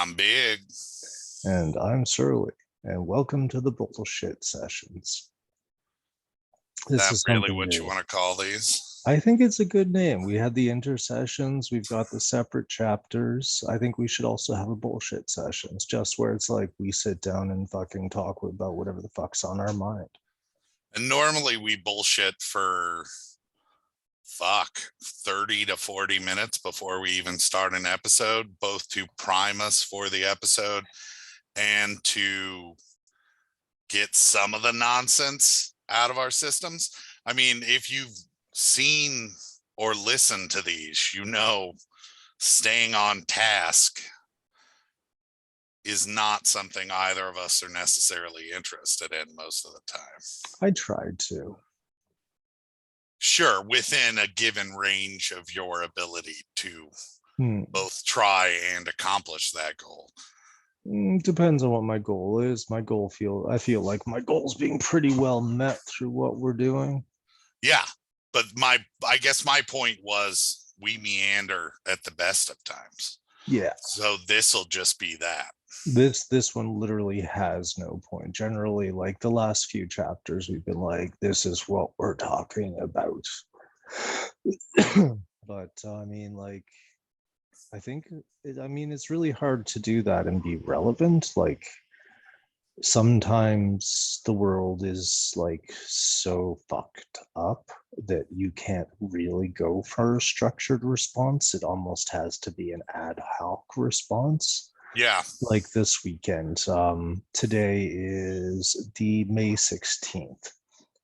I'm Big. And I'm Surly, and welcome to the Bullshit Sessions. This That is really something what you new. want to call these? I think it's a good name. We had the intercessions, we've got the separate chapters. I think we should also have a bullshit sessions, just where it's like we sit down and fucking talk about whatever the fuck's on our mind. And normally we bullshit for 30 to 40 minutes before we even start an episode, both to prime us for the episode and to get some of the nonsense out of our systems. I mean, if you've seen or listened to these, you know, staying on task is not something either of us are necessarily interested in most of the time. I tried to. Sure, within a given range of your ability to both try and accomplish that goal. Depends on what my goal is. I feel like my goal's being pretty well met through what we're doing. Yeah, but I guess my point was we meander at the best of times. Yeah. So this'll just be that. This one literally has no point. Generally, like the last few chapters, we've been like, this is what we're talking about. But I mean, like, it's really hard to do that and be relevant. Like, sometimes the world is like so fucked up that you can't really go for a structured response. It almost has to be an ad hoc response. Yeah. Like this weekend. Today is the May 16th,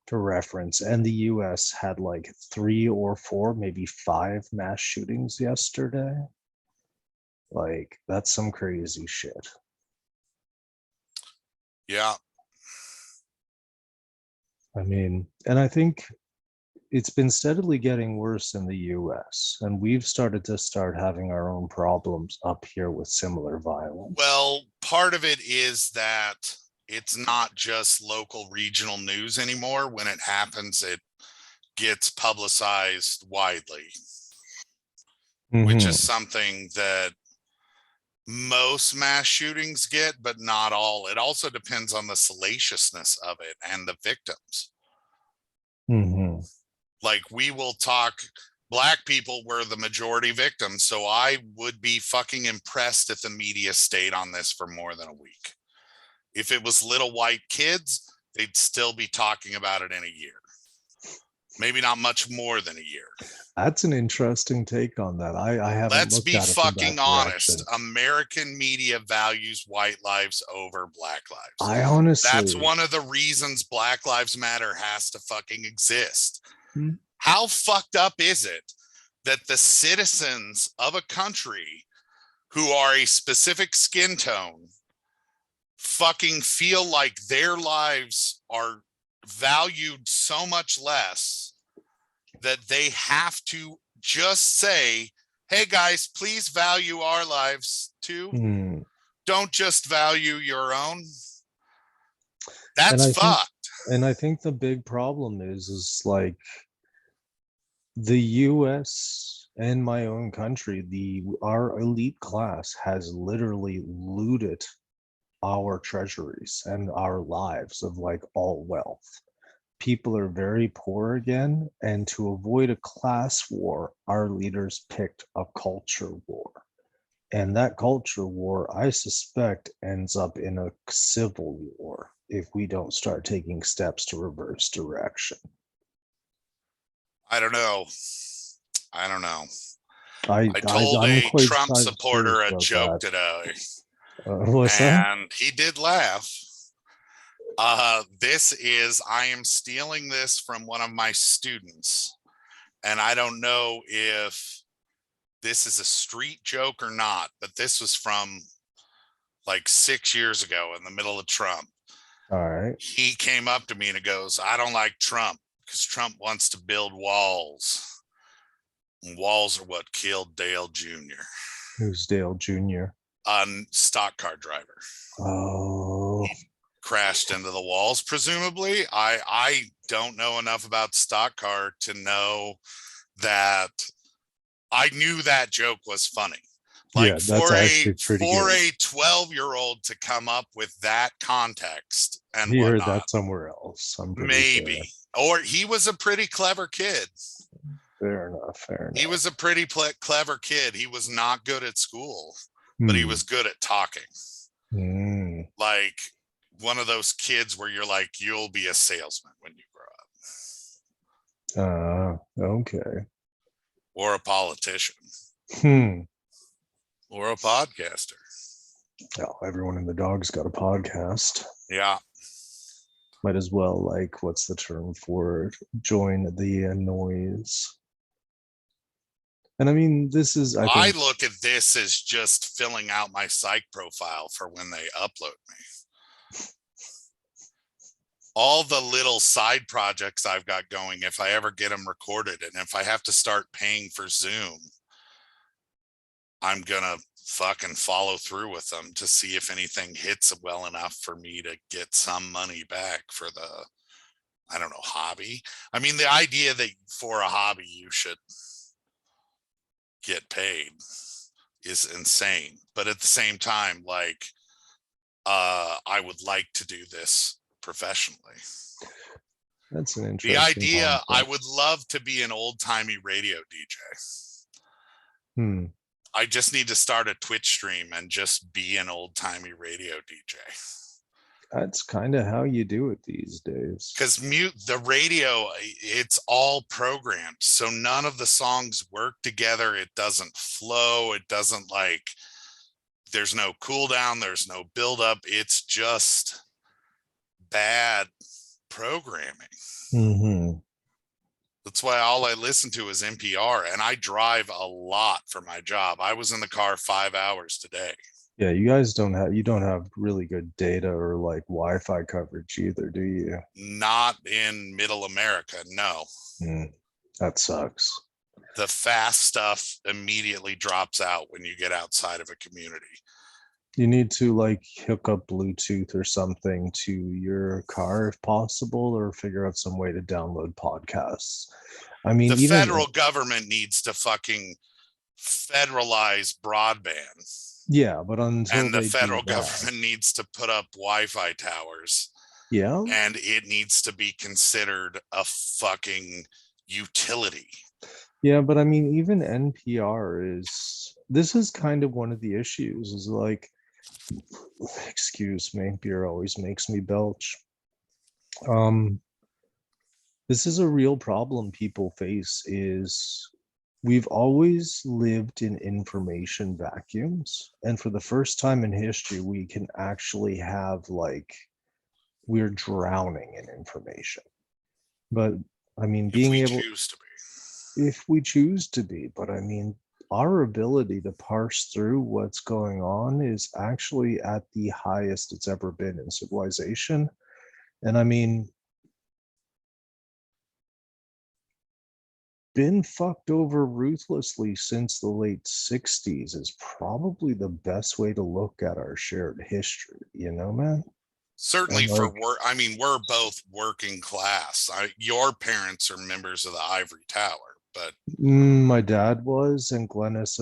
for reference, and the US had like 3 or 4, maybe 5 mass shootings yesterday. Like, that's some crazy shit. Yeah. I mean, and I think it's been steadily getting worse in the US, and we've started having our own problems up here with similar violence. Well, part of it is that it's not just local regional news anymore. When it happens, it gets publicized widely, which is something that most mass shootings get, but not all. It also depends on the salaciousness of it and the victims. Like, we will talk, Black people were the majority victims, so I would be fucking impressed if the media stayed on this for more than a week. If it was little white kids, they'd still be talking about it in a year. Maybe not much more than a year. That's an interesting take on that. I haven't. Let's be fucking honest. American media values white lives over Black lives. That's one of the reasons Black Lives Matter has to fucking exist. How fucked up is it that the citizens of a country who are a specific skin tone fucking feel like their lives are valued so much less that they have to just say, hey guys, please value our lives too. Don't just value your own. That's fucked. And I think the big problem is like the US and my own country, our elite class has literally looted our treasuries and our lives of like all wealth. People are very poor again, and to avoid a class war, our leaders picked a culture war. And that culture war, I suspect, ends up in a civil war if we don't start taking steps to reverse direction. I don't know. I told a Trump supporter a joke today. And he did laugh. I am stealing this from one of my students, and I don't know if this is a street joke or not, but this was from like 6 years ago in the middle of Trump. All right. He came up to me and he goes, I don't like Trump because Trump wants to build walls. And walls are what killed Dale Jr. Who's Dale Jr.? A stock car driver. Oh. He crashed into the walls, presumably. I don't know enough about stock car to know that. I knew that joke was funny, Like yeah, that's actually pretty for good. a 12-year-old to come up with that context and He heard whatnot, that somewhere else. I'm pretty maybe. sure. Or he was a pretty clever kid. Fair enough. Fair enough. He was a pretty clever kid. He was not good at school, but he Hmm. was good at talking. Mm. Like one of those kids where you're like, you'll be a salesman when you grow up. Okay. Or a politician. Or a podcaster. Oh, everyone and the dog's got a podcast. Yeah. Might as well, like, what's the term for it? Join the noise. And I mean, this is, I look at this as just filling out my psych profile for when they upload me. All the little side projects I've got going, if I ever get them recorded, and if I have to start paying for Zoom, I'm gonna fucking follow through with them to see if anything hits well enough for me to get some money back for the, I don't know, hobby. I mean, the idea that for a hobby you should get paid is insane. But at the same time, like, I would like to do this professionally. That's an interesting The idea, concept. I would love to be an old-timey radio DJ. I just need to start a Twitch stream and just be an old-timey radio DJ. That's kind of how you do it these days. Because the radio, it's all programmed. So none of the songs work together. It doesn't flow. It doesn't, like, there's no cool down. There's no build up. It's just bad programming. Mm-hmm. That's why all I listen to is NPR, and I drive a lot for my job. I was in the car 5 hours today. Yeah, you guys don't have really good data or like Wi-Fi coverage either, do you? Not in middle America, no. That sucks. The fast stuff immediately drops out when you get outside of a community. You need to like hook up Bluetooth or something to your car if possible, or figure out some way to download podcasts. I mean, the federal government needs to fucking federalize broadband. Yeah, but until the federal government needs to put up Wi-Fi towers. Yeah. And it needs to be considered a fucking utility. Yeah, but I mean, even NPR this is kind of one of the issues is like, excuse me, beer always makes me belch. This is a real problem people face is we've always lived in information vacuums. And for the first time in history, we can actually have like, we're drowning in information. But I mean, being able, if we choose to be, but I mean, our ability to parse through what's going on is actually at the highest it's ever been in civilization. And I mean, been fucked over ruthlessly since the late 60s is probably the best way to look at our shared history, you know, man? Certainly for work. I mean, we're both working class. Your parents are members of the Ivory Tower, but my dad was, and Glennis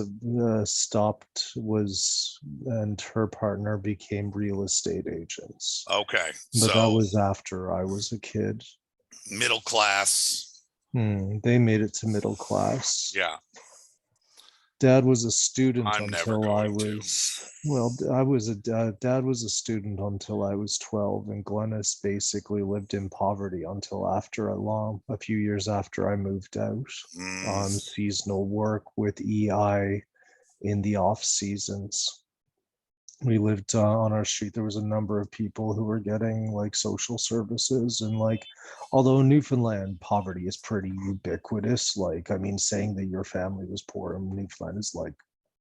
and her partner became real estate agents. Okay. But that was after I was a kid. Middle class. They made it to middle class. Yeah. Dad was a student until I was dad was a student until I was 12, and Glennis basically lived in poverty until a few years after I moved out on seasonal work with EI in the off seasons. We lived on our street. There was a number of people who were getting like social services, and like, although Newfoundland poverty is pretty ubiquitous, like, I mean, saying that your family was poor in Newfoundland is like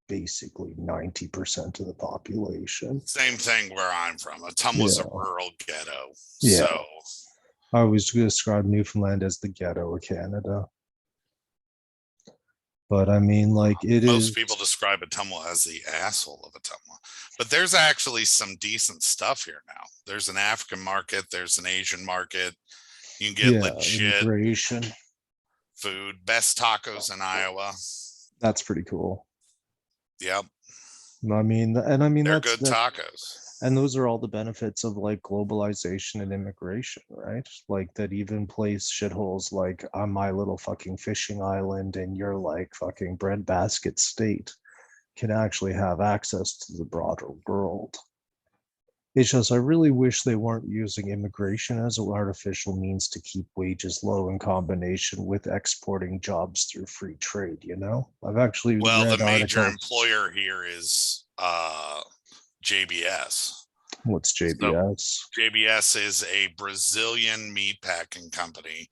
basically 90% of the population. Same thing where I'm from. Ottumwa's a rural ghetto. Yeah. So I always describe Newfoundland as the ghetto of Canada. But I mean, like, most people describe Ottumwa as the asshole of Ottumwa. But there's actually some decent stuff here now. There's an African market. There's an Asian market. You can get legit food. Best tacos in Iowa. That's pretty cool. Yep. I mean, They're that's good tacos. and those are all the benefits of like globalization and immigration, right? Like that even place shitholes like on my little fucking fishing island and your like fucking breadbasket state can actually have access to the broader world. It's just, I really wish they weren't using immigration as an artificial means to keep wages low in combination with exporting jobs through free trade, you know? I've actually Well, the read major articles. employer here is JBS. What's So JBS? JBS is a Brazilian meat packing company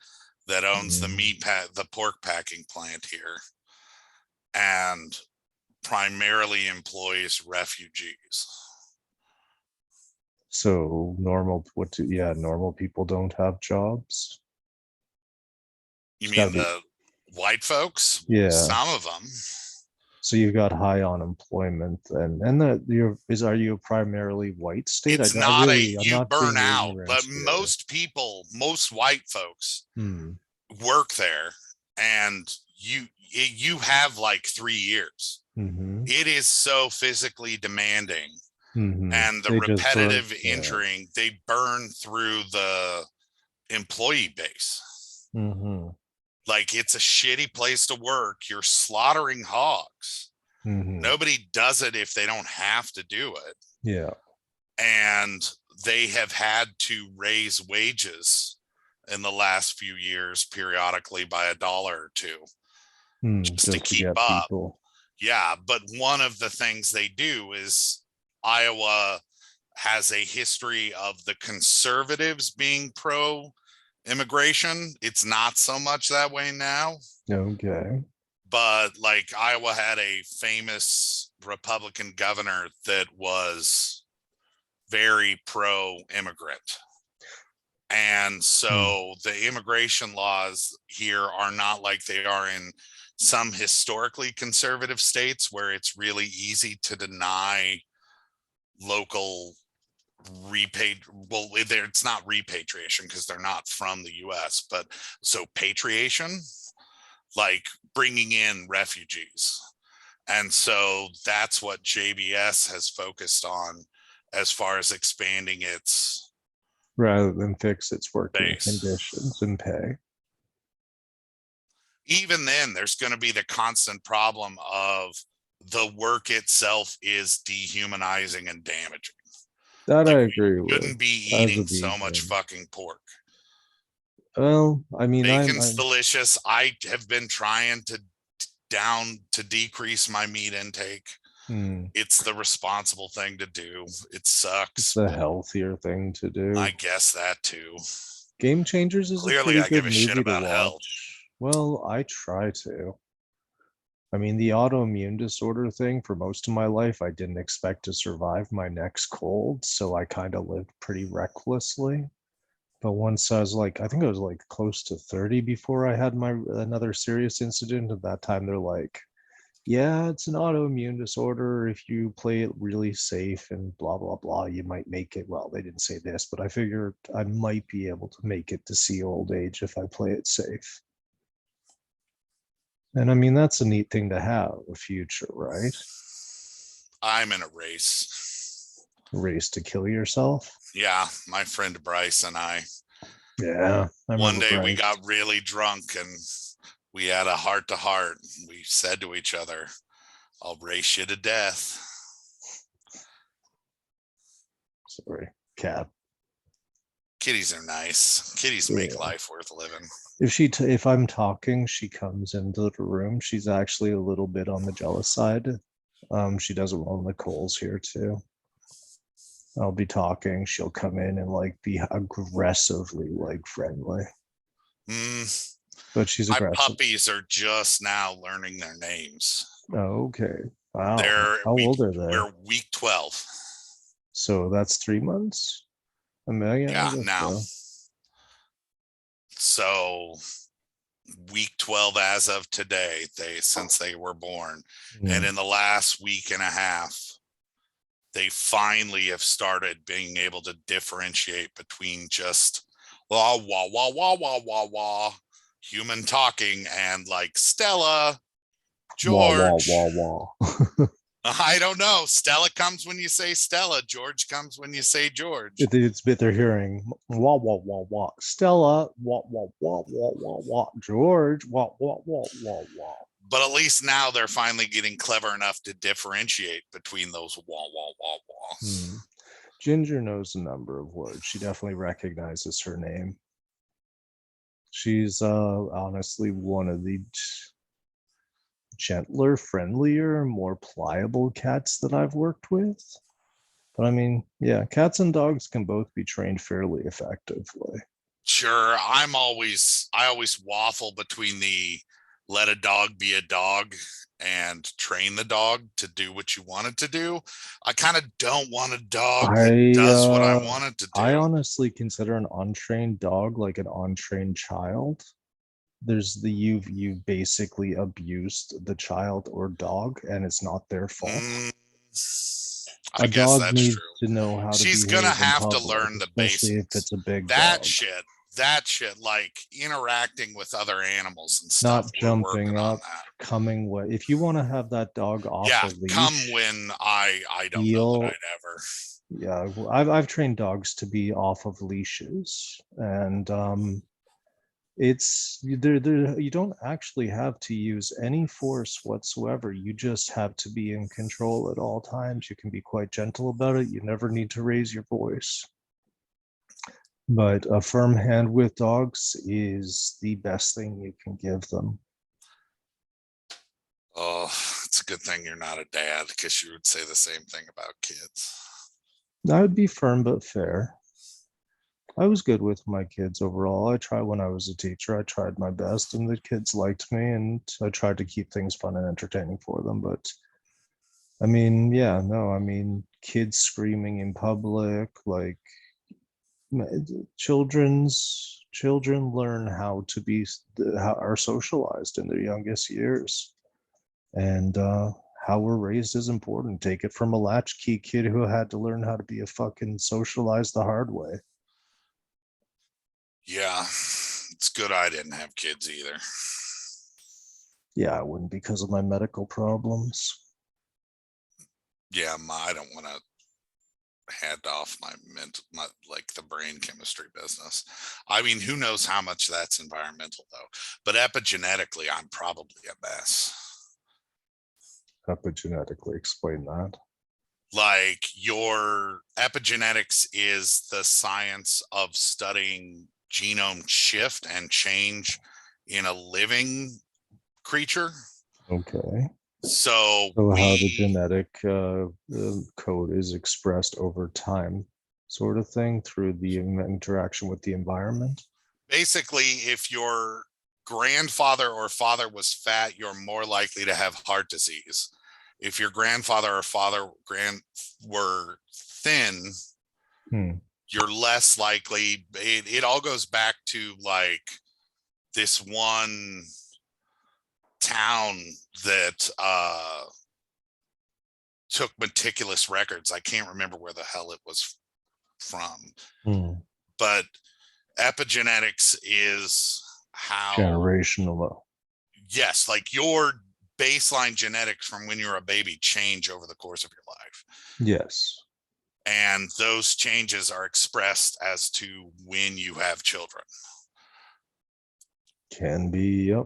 that owns the pork packing plant here and primarily employs refugees. So normal people don't have jobs. You It's mean gotta be, the white folks? yeah. Some of them. So you've got high unemployment and that are you a primarily white state? It's not I'm you not burn being out, ignorant but here. most white folks work there, and you have like 3 years. Mm-hmm. It is so physically demanding, Mm-hmm. and the They just burn, repetitive injuring, they burn through the employee base. Mm-hmm. Like, it's a shitty place to work. You're slaughtering hogs. Mm-hmm. Nobody does it if they don't have to do it. Yeah. And they have had to raise wages in the last few years periodically by $1 or $2 just to Just to keep get up. people. Yeah, but one of the things they do is Iowa has a history of the conservatives being pro immigration. It's not so much that way now. Okay. But like, Iowa had a famous Republican governor that was very pro immigrant. And so the immigration laws here are not like they are in some historically conservative states where it's really easy to deny local it's not repatriation because they're not from the US, but so patriation, like bringing in refugees. And so that's what JBS has focused on as far as expanding its Rather than fix its working base. conditions and pay. Even then, there's going to be the constant problem of the work itself is dehumanizing and damaging. That Like, I agree we shouldn't with. be As a eating so much vegan. fucking pork. Well, I mean, Bacon's delicious. I have been trying to decrease my meat intake. It's the responsible thing to do. It sucks. It's the healthier thing to do. I guess that too. Game Changers is Clearly, a I pretty give good a shit movie to about health. watch. Well, I try to. I mean, the autoimmune disorder thing, for most of my life, I didn't expect to survive my next cold, so I kind of lived pretty recklessly. But once I was like, I think I was like close to 30 before I had my another serious incident. At that time, they're like, yeah, it's an autoimmune disorder. If you play it really safe and blah, blah, blah, you might make it. Well, they didn't say this, but I figured I might be able to make it to see old age if I play it safe. And I mean, that's a neat thing to have, a future, right? I'm in a race. A race to kill yourself? Yeah, my friend Bryce and I. Yeah. One day we got really drunk and we had a heart to heart. We said to each other, I'll race you to death. Sorry, cat. Kitties are nice. Kitties make life worth living. If I'm talking, she comes into the room. She's actually a little bit on the jealous side. She does it while Nicole's here too. I'll be talking. She'll come in and like be aggressively like friendly. But she's aggressive. My puppies are just now learning their names. Oh, okay. Wow. How old are they? We're week 12. So that's 3 months? Yeah, now. So week 12 as of today, since they were born. And in the last week and a half, they finally have started being able to differentiate between just wah, wah, wah, wah, wah, wah, wah, human talking and like Stella, George. Wah, wah, wah, wah. I don't know. Stella comes when you say Stella. George comes when you say George. It's bit they're hearing wah wah wah wah. Stella wah wah wah wah wah wah. George wah wah wah wah wah. But at least now they're finally getting clever enough to differentiate between those wah wah wah wah. Ginger knows a number of words. She definitely recognizes her name. She's honestly one of the gentler, friendlier, more pliable cats that I've worked with. But I mean, yeah, cats and dogs can both be trained fairly effectively. Sure, I always waffle between the let a dog be a dog and train the dog to do what you want it to do. I kind of don't want a dog that does what I want it to do. I honestly consider an untrained dog like an untrained child. There's the you've basically abused the child or dog, and it's not their fault. I guess that's needs true. To know how She's to gonna have to learn the basics. If it's a big that dog. shit, like interacting with other animals and stuff. Not jumping up, coming way. If you want to have that dog off a leash, come when I don't know that I'd ever. Yeah, I've trained dogs to be off of leashes, and it's there you don't actually have to use any force whatsoever. You just have to be in control at all times. You can be quite gentle about it. You never need to raise your voice. But a firm hand with dogs is the best thing you can give them. Oh, it's a good thing you're not a dad, because you would say the same thing about kids. I would be firm but fair. I was good with my kids overall. I tried when I was a teacher. I tried my best, and the kids liked me, and I tried to keep things fun and entertaining for them. But I mean, yeah, no, I mean, kids screaming in public, like children learn how to be, how are socialized in their youngest years, and how we're raised is important. Take it from a latchkey kid who had to learn how to be a fucking socialized the hard way. Yeah, it's good I didn't have kids either. Yeah, I wouldn't because of my medical problems. Yeah, I don't want to hand off my like the brain chemistry business. I mean, who knows how much that's environmental though, but epigenetically I'm probably a mess. Epigenetically, explain that. Like, your epigenetics is the science of studying genome shift and change in a living creature. Okay. So how the genetic code is expressed over time, sort of thing, through the interaction with the environment. Basically, if your grandfather or father was fat, you're more likely to have heart disease. If your grandfather or father were thin, you're less likely. It all goes back to like this one town that took meticulous records. I can't remember where the hell it was from, but epigenetics is how generational. Yes, like your baseline genetics from when you're a baby change over the course of your life. Yes. And those changes are expressed as to when you have children. Can be, yep.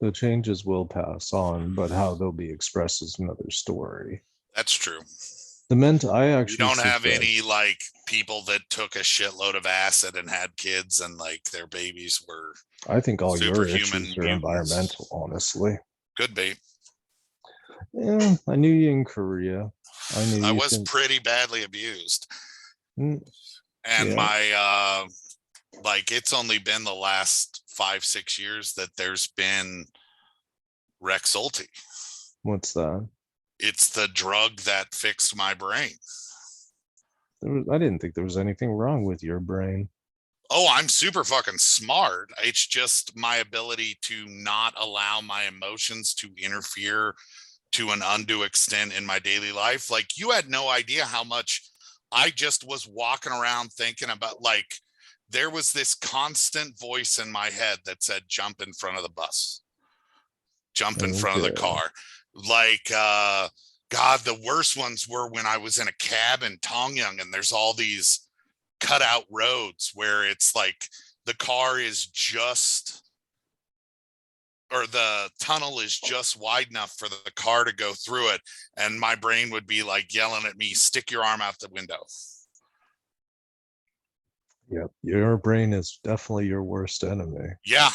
The changes will pass on, but how they'll be expressed is another story. That's true. I actually you don't have any like people that took a shitload of acid and had kids and like their babies were, I think all your issues are environmental, honestly. Could be. Yeah, I knew you in Korea. I was pretty badly abused. And my like, it's only been the last 5-6 years that there's been Rexulti. What's that? It's the drug that fixed my brain. I didn't think there was anything wrong with your brain. Oh, I'm super fucking smart. It's just my ability to not allow my emotions to interfere to an undue extent in my daily life. Like, you had no idea how much I just was walking around thinking about, like, there was this constant voice in my head that said, jump in front of the bus, jump in front of the car. Like, God, God, the worst ones were when I was in a cab in Tongyang and there's all these cutout roads where it's like the car is just, or the tunnel is just wide enough for the car to go through it. And my brain would be like yelling at me, stick your arm out the window. Yep. Your brain is definitely your worst enemy. Yeah.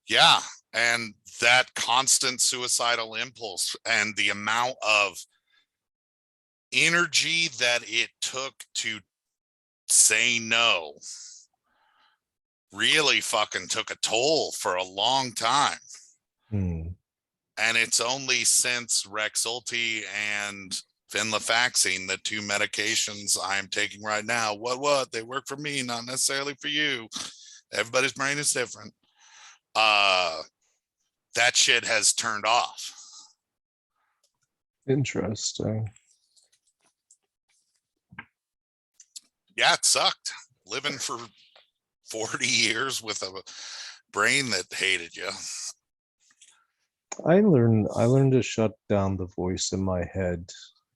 Yeah. And that constant suicidal impulse and the amount of energy that it took to say no really fucking took a toll for a long time. And it's only since Rexulti and venlafaxine, the two medications I'm taking right now, what they work for me, not necessarily for you. Everybody's brain is different. That shit has turned off. Interesting. Yeah, it sucked living for 40 years with a brain that hated you. I learned to shut down the voice in my head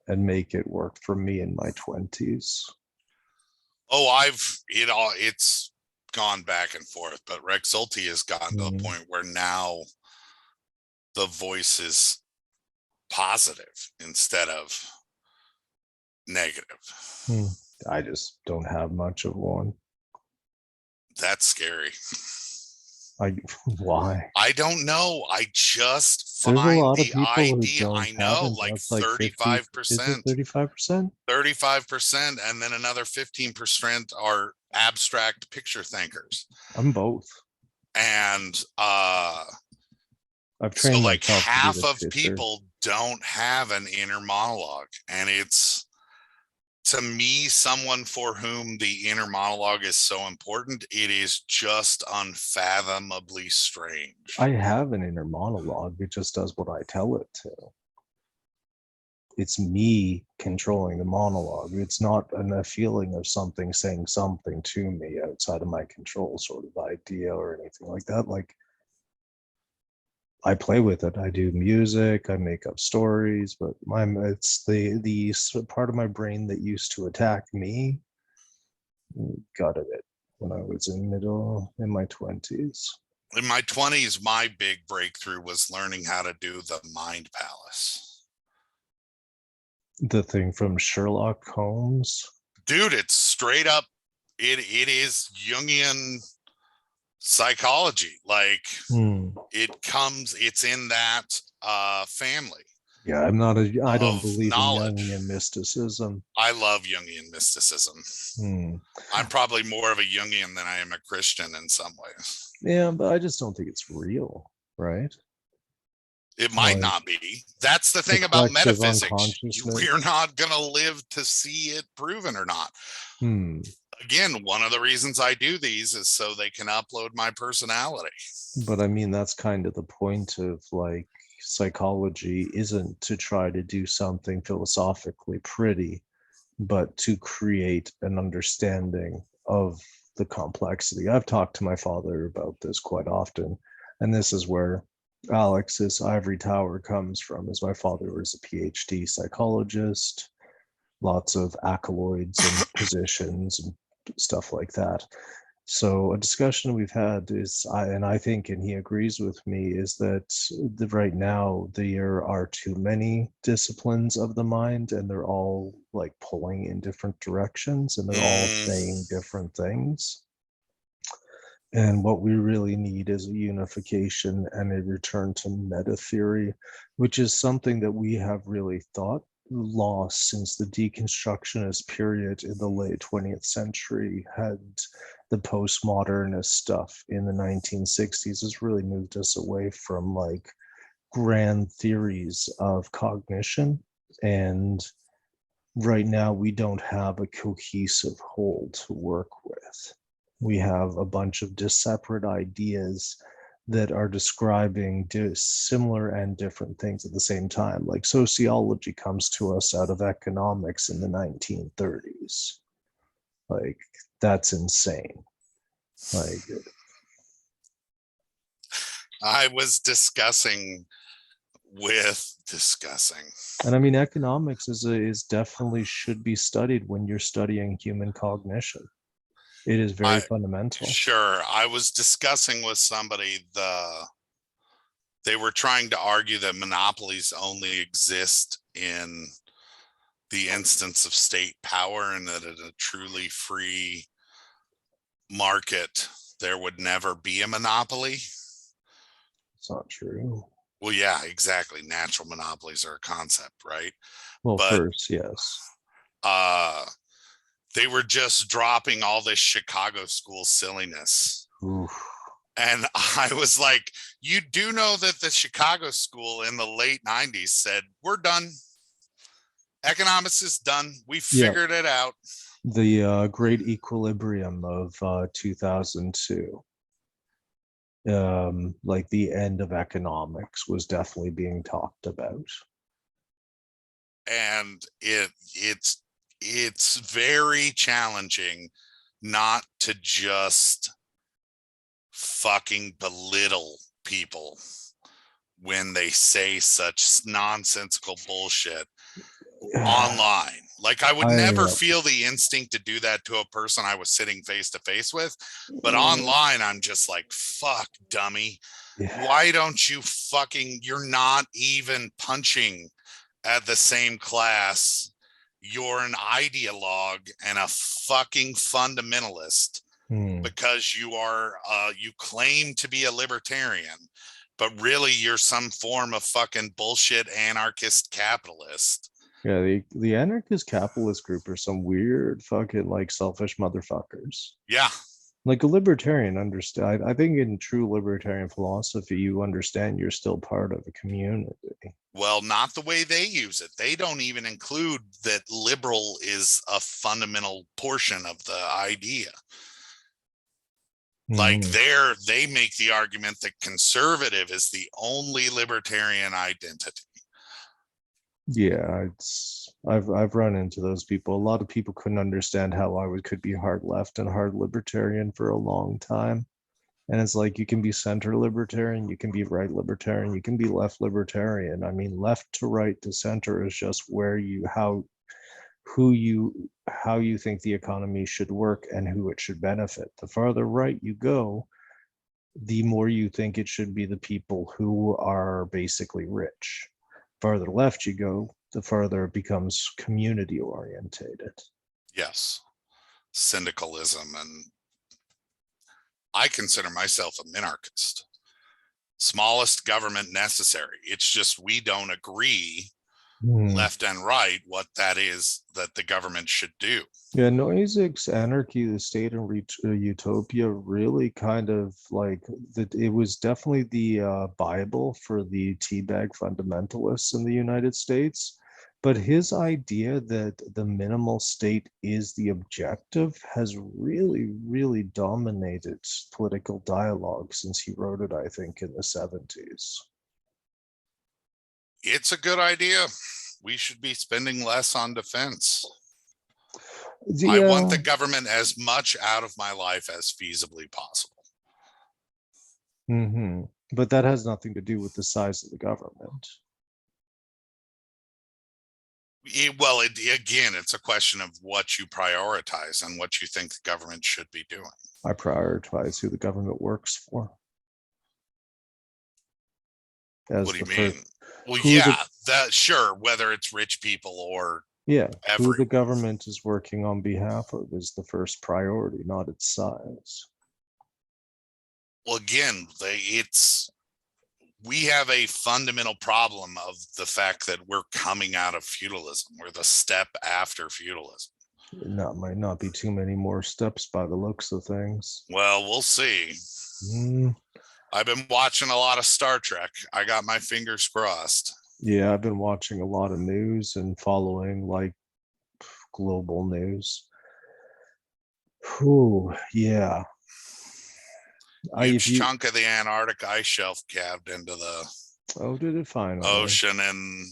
and make it work for me in my 20s. Oh, it's gone back and forth, but Rexulti has gotten to the point where now the voice is positive instead of negative. I just don't have much of one. That's scary. Why? I don't know. I just find the idea. I know, like 35%. 35%? 35%, and then another 15% are abstract picture thinkers. I'm both. And I've trained so like myself half of people don't have an inner monologue, and it's, to me, someone for whom the inner monologue is so important, it is just unfathomably strange. I have an inner monologue. It just does what I tell it to. It's me controlling the monologue. It's not a feeling of something saying something to me outside of my control sort of idea or anything like that. Like, I play with it. I do music, I make up stories, but it's the part of my brain that used to attack me gutted it when I was in my 20s. In my 20s, my big breakthrough was learning how to do the mind palace. The thing from Sherlock Holmes? Dude, it's straight up, it is Jungian psychology. Like it's in that family. Yeah, I don't believe knowledge. In Jungian mysticism. I love Jungian mysticism. I'm probably more of a Jungian than I am a Christian in some ways. Yeah, but I just don't think it's real, right? It might not be. That's the thing about metaphysics. We're not going to live to see it proven or not. Again, one of the reasons I do these is so they can upload my personality. But I mean, that's kind of the point of like psychology, isn't to try to do something philosophically pretty, but to create an understanding of the complexity. I've talked to my father about this quite often, and this is where Alex's ivory tower comes from. Is my father was a PhD psychologist, lots of accolades and positions and stuff like that. So a discussion we've had is, I think, and he agrees with me, is that right now there are too many disciplines of the mind, and they're all like pulling in different directions, and they're all saying different things. And what we really need is a unification and a return to meta theory, which is something that we have really thought lost since the deconstructionist period in the late 20th century. Had the postmodernist stuff in the 1960s has really moved us away from like grand theories of cognition. And right now we don't have a cohesive whole to work with. We have a bunch of separate ideas that are describing similar and different things at the same time. Like sociology comes to us out of economics in the 1930s. Like, that's insane. Like, I was discussing with discussing. And I mean, economics is definitely should be studied when you're studying human cognition. It is very fundamental. Sure. I was discussing with somebody they were trying to argue that monopolies only exist in the instance of state power, and that in a truly free market there would never be a monopoly. It's not true. Well, yeah, exactly. Natural monopolies are a concept, right? Well, but, first, yes. They were just dropping all this Chicago school silliness. Oof. And I was like, you do know that the Chicago school in the late 90s said, we're done. Economics is done. We figured it out. The great equilibrium of 2002. Like the end of economics was definitely being talked about. And it's very challenging not to just fucking belittle people when they say such nonsensical bullshit online. Like I would never feel the instinct to do that to a person I was sitting face to face with, but online I'm just like, fuck, dummy. Why don't you you're not even punching at the same class. You're an ideologue and a fucking fundamentalist because you are you claim to be a libertarian, but really you're some form of fucking bullshit anarchist capitalist. Yeah, the anarchist capitalist group are some weird fucking like selfish motherfuckers. Yeah. Like a libertarian understand. I think in true libertarian philosophy, you understand you're still part of a community. Well, not the way they use it. They don't even include that liberal is a fundamental portion of the idea. Like they make the argument that conservative is the only libertarian identity. Yeah, I've run into those people. A lot of people couldn't understand how I could be hard left and hard libertarian for a long time. And it's like you can be center libertarian, you can be right libertarian, you can be left libertarian. I mean, left to right to center is just where how you think the economy should work and who it should benefit. The farther right you go, the more you think it should be the people who are basically rich. Farther left you go, the farther it becomes community orientated. Yes. Syndicalism, and I consider myself a minarchist. Smallest government necessary. It's just we don't agree left and right what that is that the government should do. Yeah, Nozick's Anarchy, the State, and Utopia really kind of like that. It was definitely the Bible for the teabag fundamentalists in the United States. But his idea that the minimal state is the objective has really, really dominated political dialogue since he wrote it, I think, in the 70s. It's a good idea. We should be spending less on defense. I want the government as much out of my life as feasibly possible. But that has nothing to do with the size of the government. Again, it's a question of what you prioritize and what you think the government should be doing. I prioritize who the government works for. What do you mean? Well, sure, whether it's rich people or who the government is working on behalf of is the first priority, not its size. Well, again, we have a fundamental problem of the fact that we're coming out of feudalism. We're the step after feudalism. Might not be too many more steps by the looks of things. Well, we'll see. I've been watching a lot of Star Trek. I got my fingers crossed. Yeah, I've been watching a lot of news and following like global news. Yeah. Huge chunk of the Antarctic ice shelf calved into the did it finally? Ocean in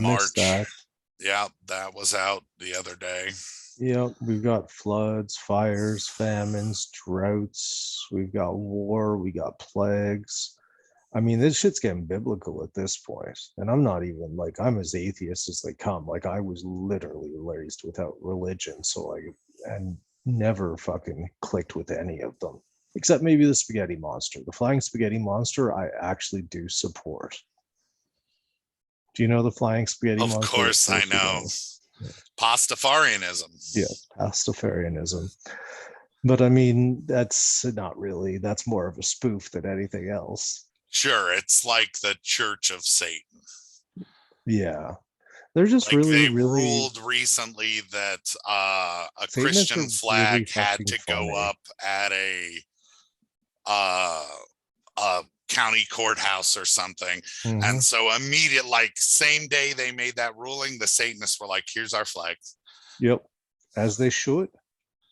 March. Yeah, that was out the other day. Yeah, we've got floods, fires, famines, droughts. We've got war. We got plagues. I mean, this shit's getting biblical at this point, and I'm not even like, I'm as atheist as they come. Like, I was literally raised without religion, so like, and never fucking clicked with any of them, except maybe the spaghetti monster. The flying spaghetti monster, I actually do support. Do you know the flying spaghetti monster? Of course I know. Yeah. Pastafarianism. Yeah, Pastafarianism. But I mean, that's not really, that's more of a spoof than anything else. Sure, it's like the Church of Satan. Yeah. They're just like really, they really ruled recently that a Satanists Christian flag really had to go up at a county courthouse or something. Mm-hmm. And so immediate, like same day they made that ruling, the Satanists were like, here's our flag. Yep. As they should.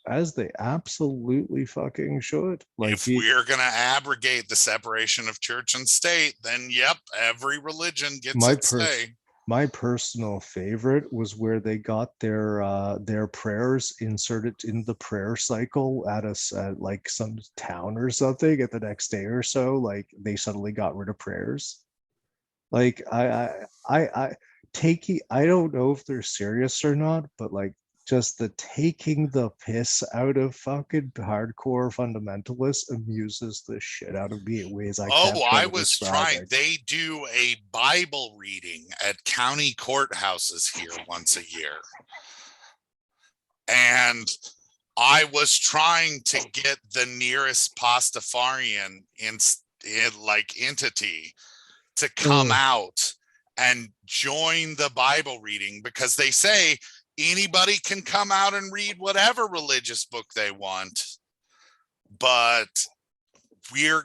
As they absolutely fucking should. Like, if we're going to abrogate the separation of church and state, then yep, every religion gets its say. My personal favorite was where they got their prayers inserted in the prayer cycle at like some town or something, at the next day or so. Like, they suddenly got rid of prayers. Like, I don't know if they're serious or not, but like, just the taking the piss out of fucking hardcore fundamentalists amuses the shit out of me in ways I can't. I was trying. They do a Bible reading at county courthouses here once a year. And I was trying to get the nearest Pastafarian entity to come out and join the Bible reading, because they say anybody can come out and read whatever religious book they want, but we're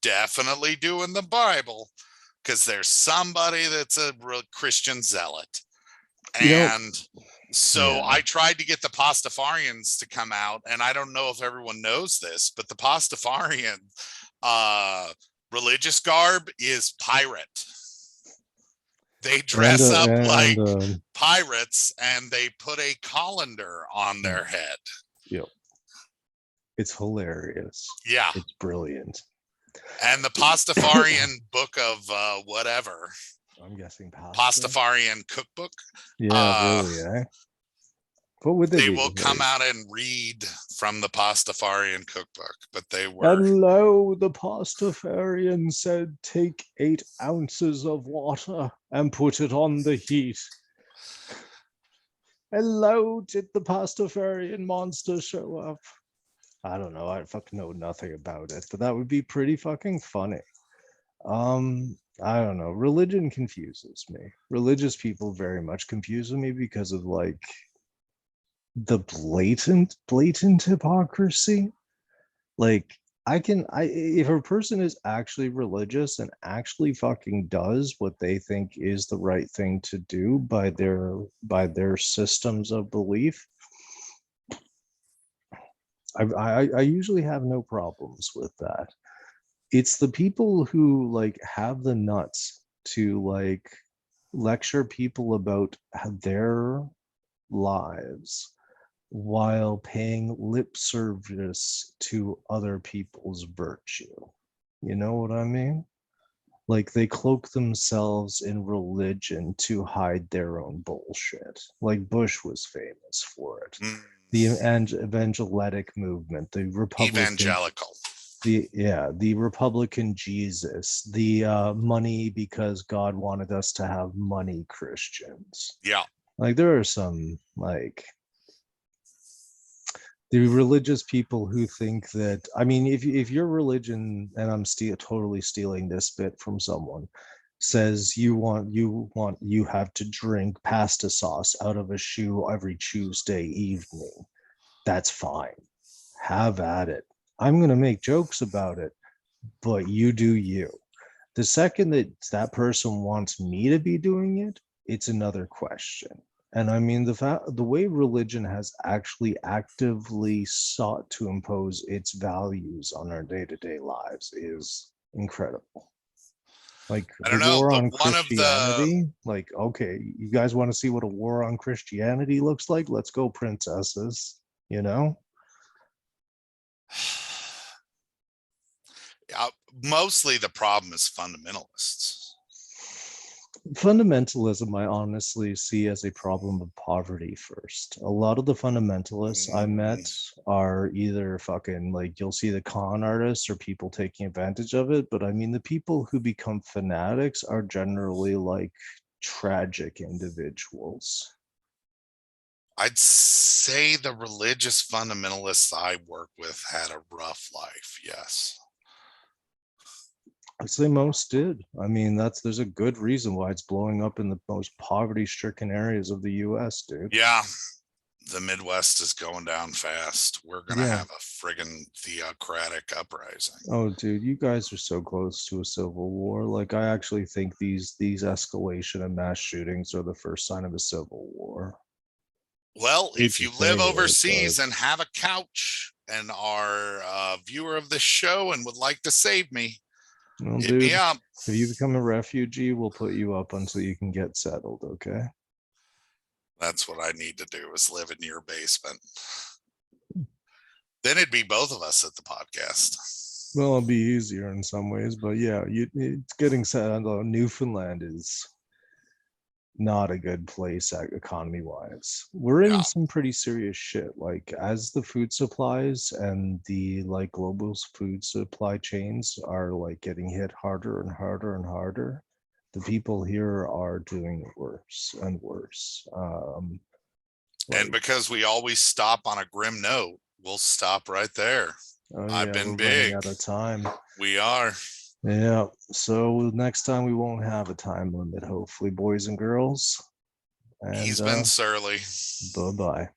definitely doing the Bible because there's somebody that's a real Christian zealot. And so I tried to get the Pastafarians to come out, and I don't know if everyone knows this, but the Pastafarian religious garb is pirate. They dress up like pirates, and they put a colander on their head. Yep. It's hilarious. Yeah. It's brilliant. And the Pastafarian book of whatever. I'm guessing Pastafarian cookbook. Yeah, really, eh? What would they will come out and read from the Pastafarian cookbook, but they were. Hello, the Pastafarian said, take 8 ounces of water and put it on the heat. Hello, did the Pastafarian monster show up? I don't know. I fucking know nothing about it, but that would be pretty fucking funny. I don't know. Religion confuses me. Religious people very much confuse me because of like the blatant hypocrisy. Like, if a person is actually religious and actually fucking does what they think is the right thing to do by their systems of belief, I usually have no problems with that. It's the people who like have the nuts to like lecture people about their lives while paying lip service to other people's virtue. You know what I mean? Like, they cloak themselves in religion to hide their own bullshit. Like, Bush was famous for it. The evangelic movement, the Republican evangelical, the Republican Jesus, the money because God wanted us to have money Christians. Yeah. Like, there are some like the religious people who think that, I mean, if your religion, and I'm totally stealing this bit from someone, says you have to drink pasta sauce out of a shoe every Tuesday evening, that's fine. Have at it. I'm going to make jokes about it, but you do you. The second that person wants me to be doing it, it's another question. And I mean, the way religion has actually actively sought to impose its values on our day-to-day lives is incredible. Like, the war on Christianity, like, okay, you guys want to see what a war on Christianity looks like? Let's go, princesses, you know? mostly the problem is fundamentalists. Fundamentalism, I honestly see as a problem of poverty first. A lot of the fundamentalists I met are either fucking like, you'll see the con artists or people taking advantage of it. But I mean, the people who become fanatics are generally like tragic individuals. I'd say the religious fundamentalists I work with had a rough life. Yes. I'd say most did. I mean, there's a good reason why it's blowing up in the most poverty-stricken areas of the U.S., dude. Yeah, the Midwest is going down fast. We're gonna have a friggin' theocratic uprising. Oh, dude, you guys are so close to a civil war. Like, I actually think these escalation and mass shootings are the first sign of a civil war. Well, if you live overseas and have a couch and are a viewer of this show and would like to save me, well, hit me up. If you become a refugee, we'll put you up until you can get settled, okay? That's what I need to do, is live in your basement. Then it'd be both of us at the podcast. Well, it'll be easier in some ways, but yeah, it's getting settled. Newfoundland is not a good place economy wise. We're in some pretty serious shit. Like, as the food supplies and the like global food supply chains are like getting hit harder and harder and harder, the people here are doing worse and worse. And because we always stop on a grim note, we'll stop right there. I've been big. Out of time. We are. Yeah, so next time we won't have a time limit, hopefully, boys and girls. And he's been surly. Bye-bye.